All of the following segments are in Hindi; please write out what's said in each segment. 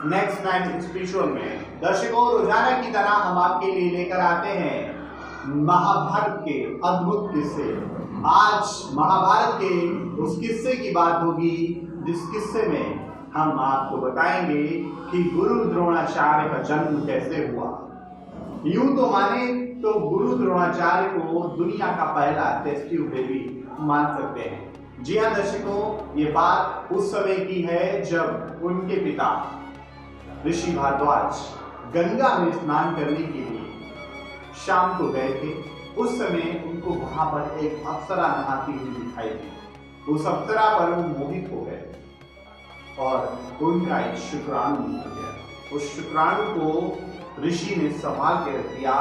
नेक्स्ट नाइन स्पिरिचुअल में। दर्शकों, रोजाना की तरह हम आपके लिए लेकर आते हैं महाभारत के अद्भुत किस्से। आज महाभारत के उस किस्से की बात होगी जिस किस्से में हम आपको बताएंगे कि गुरु द्रोणाचार्य का जन्म कैसे हुआ। यूं तो माने तो गुरु द्रोणाचार्य को दुनिया का पहला टेस्टिव बेबी मान सकते हैं। जी हाँ दर्शकों, ये बात उस समय की है जब उनके पिता ऋषि भारद्वाज गंगा में स्नान करने के लिए शाम को गए थे। उस समय उनको वहां पर एक अप्सरा नहाती हुई दिखाई दी। उस अप्सरा पर वो मोहित हो गए और उनका एक शुक्राणु निकल गया। उस शुक्राणु को ऋषि ने संभाल के रख दिया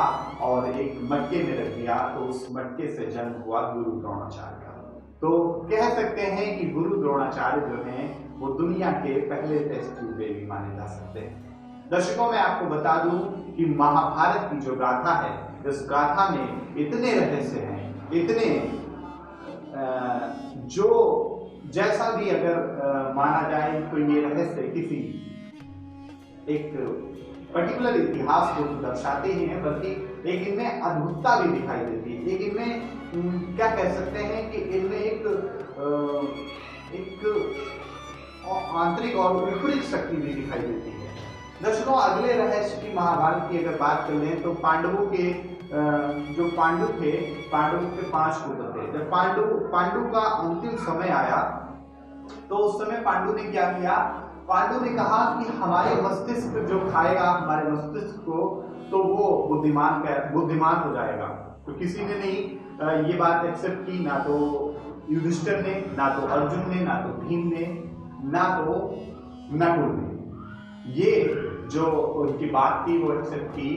और एक मटके में रख दिया। तो उस मटके से जन्म हुआ गुरु द्रोणाचार्य का। तो कह सकते हैं कि गुरु द्रोणाचार्य जो हैं वो दुनिया के पहले टेस्टिव बेबी माने जा सकते हैं। दर्शकों, मैं आपको बता दूं कि महाभारत की जो गाथा है, इस गाथा में इतने रहस्य हैं, इतने जो जैसा भी अगर माना जाए तो ये रहस्य किसी एक पर्टिकुलर इतिहास को दर्शाते ही हैं, बल्कि एक इनमें अद्भुतता भी दिखाई देती है। एक इनमें क्या कह सकते हैं कि इनमें एक आंतरिक और विपरीत शक्ति भी दिखाई देती है। दर्शकों, अगले रहस्य की महाभारत की अगर बात कर लें तो पांडवों के जो पांडु थे, पांडवों के 5 पुत्र थे। जब पांडु का अंतिम समय आया तो उस समय पांडु ने क्या किया? पांडु ने कहा कि हमारे मस्तिष्क जो खाएगा हमारे मस्तिष्क को तो वो बुद्धिमान हो जाएगा। तो किसी ने नहीं ये बात एक्सेप्ट की, ना तो युधिष्ठिर ने, ना तो अर्जुन ने, ना तो भीम ने, ना तो नकुल ने। ये जो उनकी बात थी वो एक्सेप्ट की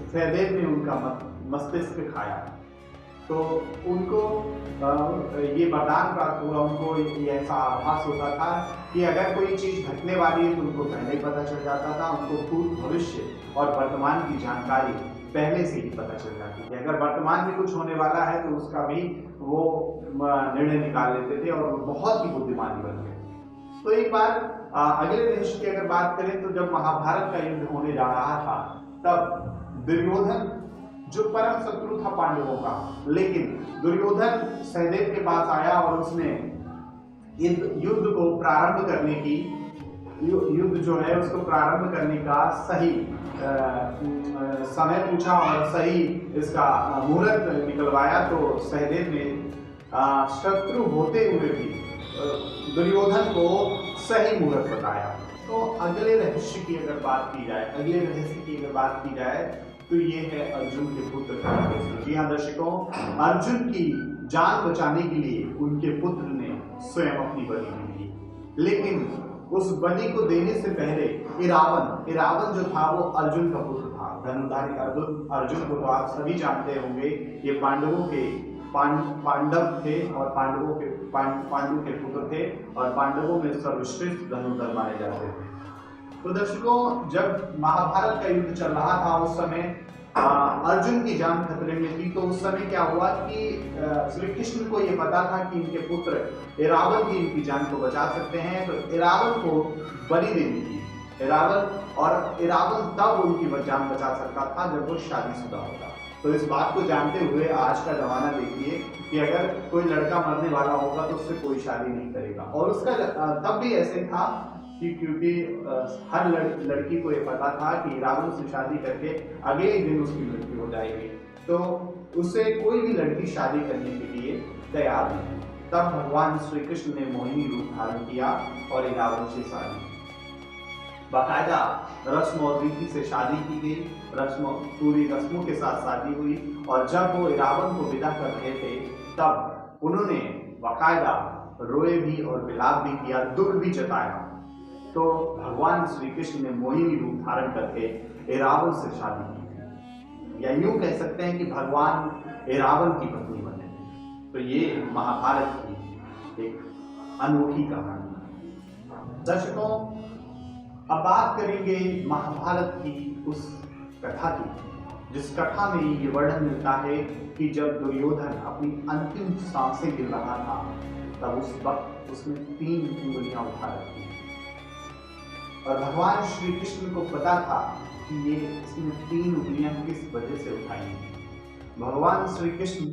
सहदेव ने उनका मस्तिष्क खाया। तो उनको ये वरदान प्राप्त हुआ। उनको ये ऐसा आभास होता था कि अगर कोई चीज घटने वाली है तो उनको पहले ही पता चल जाता था। उनको भूत, भविष्य और वर्तमान की जानकारी पहले से ही पता चल जाती थी। अगर वर्तमान में कुछ होने वाला है तो उसका भी वो निर्णय निकाल लेते थे और बहुत ही बुद्धिमानी बन गए। तो एक बार अगले रहस्य की अगर बात करें तो जब महाभारत का युद्ध होने जा रहा था तब दुर्योधन जो परम शत्रु था पांडवों का, लेकिन दुर्योधन सहदेव के पास आया और उसने युद्ध को प्रारंभ करने की युद्ध जो है उसको प्रारंभ करने का सही समय पूछा और सही इसका मुहूर्त निकलवाया। तो सहदेव ने शत्रु होते हुए भी दुर्योधन को सही मुहूर्त बताया। तो अगले रहस्य की अगर बात की जाए तो ये है अर्जुन के पुत्र का रहस्य। जी हाँ दर्शकों, अर्जुन की जान बचाने के लिए उनके पुत्र ने स्वयं अपनी बलि दी, लेकिन उस बलि को देने से पहले इरावन जो था वो अर्जुन का पुत्र था। धनुर्धारी अर्जुन को तो आप सभी जानते होंगे। ये पांडवों के पांडव थे और पांडु के पुत्र थे और पांडवों में सर्वश्रेष्ठ धनुर्धर माने जाते थे। तो दर्शकों, जब महाभारत का युद्ध चल रहा था उस समय अर्जुन की जान खतरे में थी। तो उस समय क्या हुआ कि श्री कृष्ण को ये पता था कि इनके पुत्र इरावल की इनकी जान को बचा सकते हैं। तो इरावल को बलि देनी थी। इरावल तब उनकी जान बचा सकता था जब वो शादीशुदा होता। तो इस बात को जानते हुए आज का जमाना देखिए कि अगर कोई लड़का मरने वाला होगा तो उससे कोई शादी नहीं करेगा। और उसका तब भी ऐसे था कि क्योंकि हर लड़की को ये पता था कि रावण से शादी करके अगले ही दिन उसकी मृत्यु हो जाएगी। तो उससे कोई भी लड़की शादी करने के लिए तैयार नहीं। तब भगवान श्री कृष्ण ने मोहिनी रूप धारण किया और रावण से शादी की। बाकायदा रस्म और रीति से शादी की गई। पूरी रस्मों के साथ शादी हुई। और जब वो रावण को विदा कर रहे थे तब उन्होंने बाकायदा रोए भी और विलाप भी किया, दुख भी जताया। तो भगवान श्री कृष्ण ने मोहिनी रूप धारण करके एरावल से शादी की, या यूं कह सकते हैं कि भगवान एरावल की पत्नी बने। तो ये महाभारत की एक अनोखी कहानी। दर्शकों, अब बात करेंगे महाभारत की उस कथा की जिस कथा में ये वर्णन मिलता है कि जब दुर्योधन अपनी अंतिम सांसें गिर रहा था तब उस वक्त उसने 3 उंगलियां उठा रखी और भगवान श्री कृष्ण को पता था कि ये इसने 3 उंगलियां किस वजह से उठाई हैं। भगवान श्री कृष्ण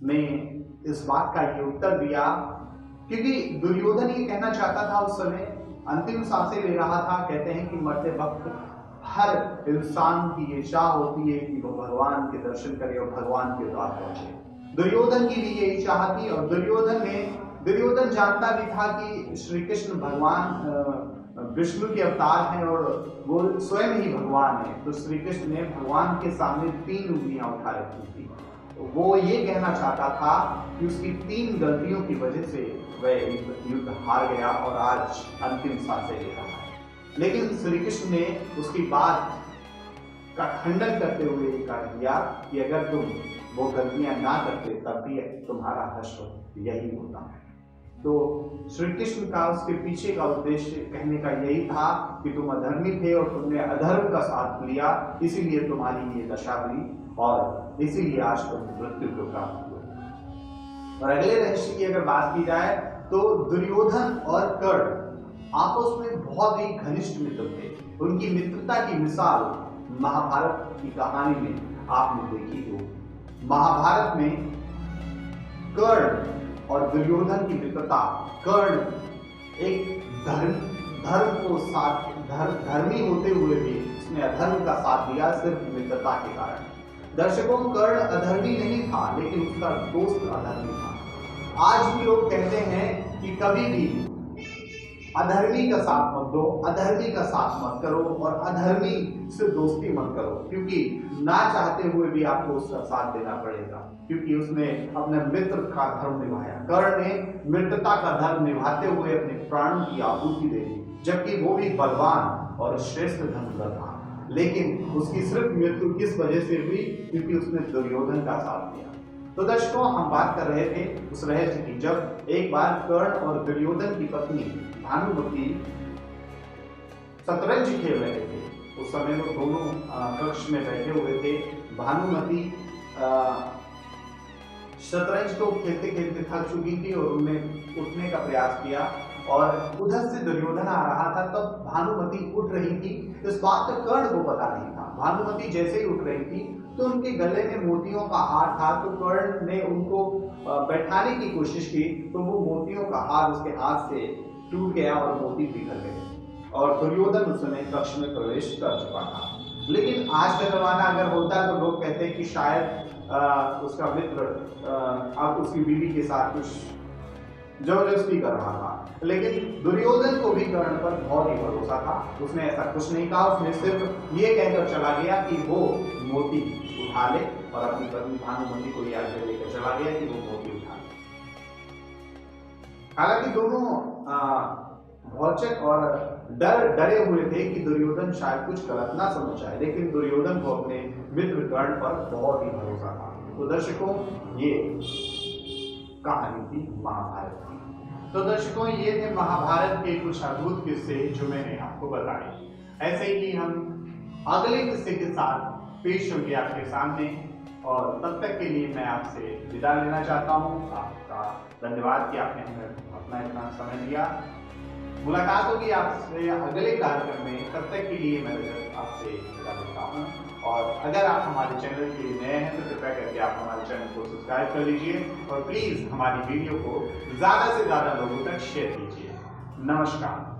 ने इस बात का ये उत्तर दिया क्योंकि दुर्योधन ये कहना चाहता था उस समय, अंतिम सांसें ले रहा था। कहते हैं कि मरते वक्त हर इंसान की ये चाह होती है कि वो भगवान के दर्शन करे और भगवान के द्वार पहुंचे। दुर्योधन की भी यही चाह थी और दुर्योधन जानता भी था कि श्री कृष्ण भगवान विष्णु के अवतार हैं और वो स्वयं ही भगवान है। तो श्री कृष्ण ने भगवान के सामने 3 उंगलियां उठा रखी थी। वो ये कहना चाहता था कि उसकी 3 गलतियों की वजह से वह युद्ध हार गया और आज अंतिम सांसें ले रहा है। लेकिन श्री कृष्ण ने उसकी बात का खंडन करते हुए कह दिया कि अगर तुम वो गलतियां ना करते तब भी तुम्हारा हश्र यही होता। तो श्री कृष्ण का उसके पीछे का उद्देश्य कहने का यही था कि तुम अधर्मी थे और तुमने अधर्म का साथ लिया, इसीलिए तुम्हारी ये दशा हुई और इसीलिए आज तुम मृत्यु को प्राप्त हुए। और अगले रहस्य की अगर बात की जाए तो दुर्योधन और कर्ण आपस में बहुत ही घनिष्ठ मित्र थे। उनकी मित्रता की मिसाल महाभारत की कहानी में आपने देखी हो। महाभारत में कर्ण और दुर्योधन की मित्रता, कर्ण एक धर्मी होते हुए भी उसने अधर्म का साथ दिया सिर्फ मित्रता के कारण। दर्शकों, कर्ण अधर्मी नहीं था लेकिन उसका दोस्त अधर्मी था। आज भी लोग कहते हैं कि कभी भी अधर्मी का साथ मत दो, अधर्मी का साथ मत करो और अधर्मी से दोस्ती मत करो, क्योंकि ना चाहते हुए भी आपको उसका साथ देना पड़ेगा, क्योंकि उसने अपने मित्र का धर्म निभाया। कर्ण ने मित्रता का धर्म निभाते हुए अपने प्राणों की आहुति दे दी, जबकि वो भी बलवान और श्रेष्ठ धनुर्धर था। लेकिन उसकी सिर्फ मृत्यु किस वजह से हुई? क्योंकि उसने दुर्योधन का साथ दिया। तो दर्शकों, हम बात कर रहे थे उस रहस्य की, जब एक बार कर्ण और दुर्योधन की पत्नी भानुमति शतरंज खेल रहे थे। उस समय वो दोनों कक्ष में बैठे हुए थे। भानुमति शतरंज को खेलते खेलते थक चुकी थी और उन्होंने उठने का प्रयास किया और उधर से दुर्योधन आ रहा था। तब भानुमति उठ रही थी। इस बात का कर्ण को पता नहीं था। भानुमति जैसे ही उठ रही थी तो उनके गले में मोतियों का हार था। तो कर्ण ने उनको बैठाने की कोशिश की तो वो मोतियों का हार उसके हाथ से टूट गया और मोती बिखर गए और दुर्योधन उस समय कक्ष में प्रवेश कर चुका था। लेकिन आज का जमाना अगर होता तो लोग कहते हैं कि शायद उसका मित्र अब उसकी बीवी के साथ कुछ जबरदस्ती कर रहा था। लेकिन दुर्योधन को भी कर्ण पर बहुत ही भरोसा था। उसने ऐसा कुछ नहीं कहा। उसने सिर्फ ये कहकर चला गया कि वो मोती उठा ले और अपनी पत्नी भानुमति को याद लेकर चला गया कि वो मोती उठा ले। हालांकि दोनों भौचक और डरे हुए थे कि दुर्योधन शायद कुछ गलत ना समझ जाए, लेकिन दुर्योधन को अपने मित्र कर्ण पर बहुत ही भरोसा था। तो दर्शकों, ये कहानी थी महाभारत की। तो दर्शकों, ये थे महाभारत के कुछ अद्भुत किस्से जो मैंने आपको बताए। ऐसे ही हम अगले किस्से के साथ पेश होंगे आपके सामने, और तब तक के लिए मैं आपसे विदा लेना चाहता हूँ। आपका धन्यवाद कि आपने हमें अपना इतना समय दिया। मुलाकात होगी आपसे अगले कार्यक्रम में। तब तक के लिए मैं आपसे विदा लेता हूँ। और अगर आप हमारे चैनल के लिए नए हैं तो कृपया करके आप हमारे चैनल को सब्सक्राइब कर लीजिए और प्लीज हमारी वीडियो को ज्यादा से ज्यादा लोगों तक शेयर कीजिए। नमस्कार।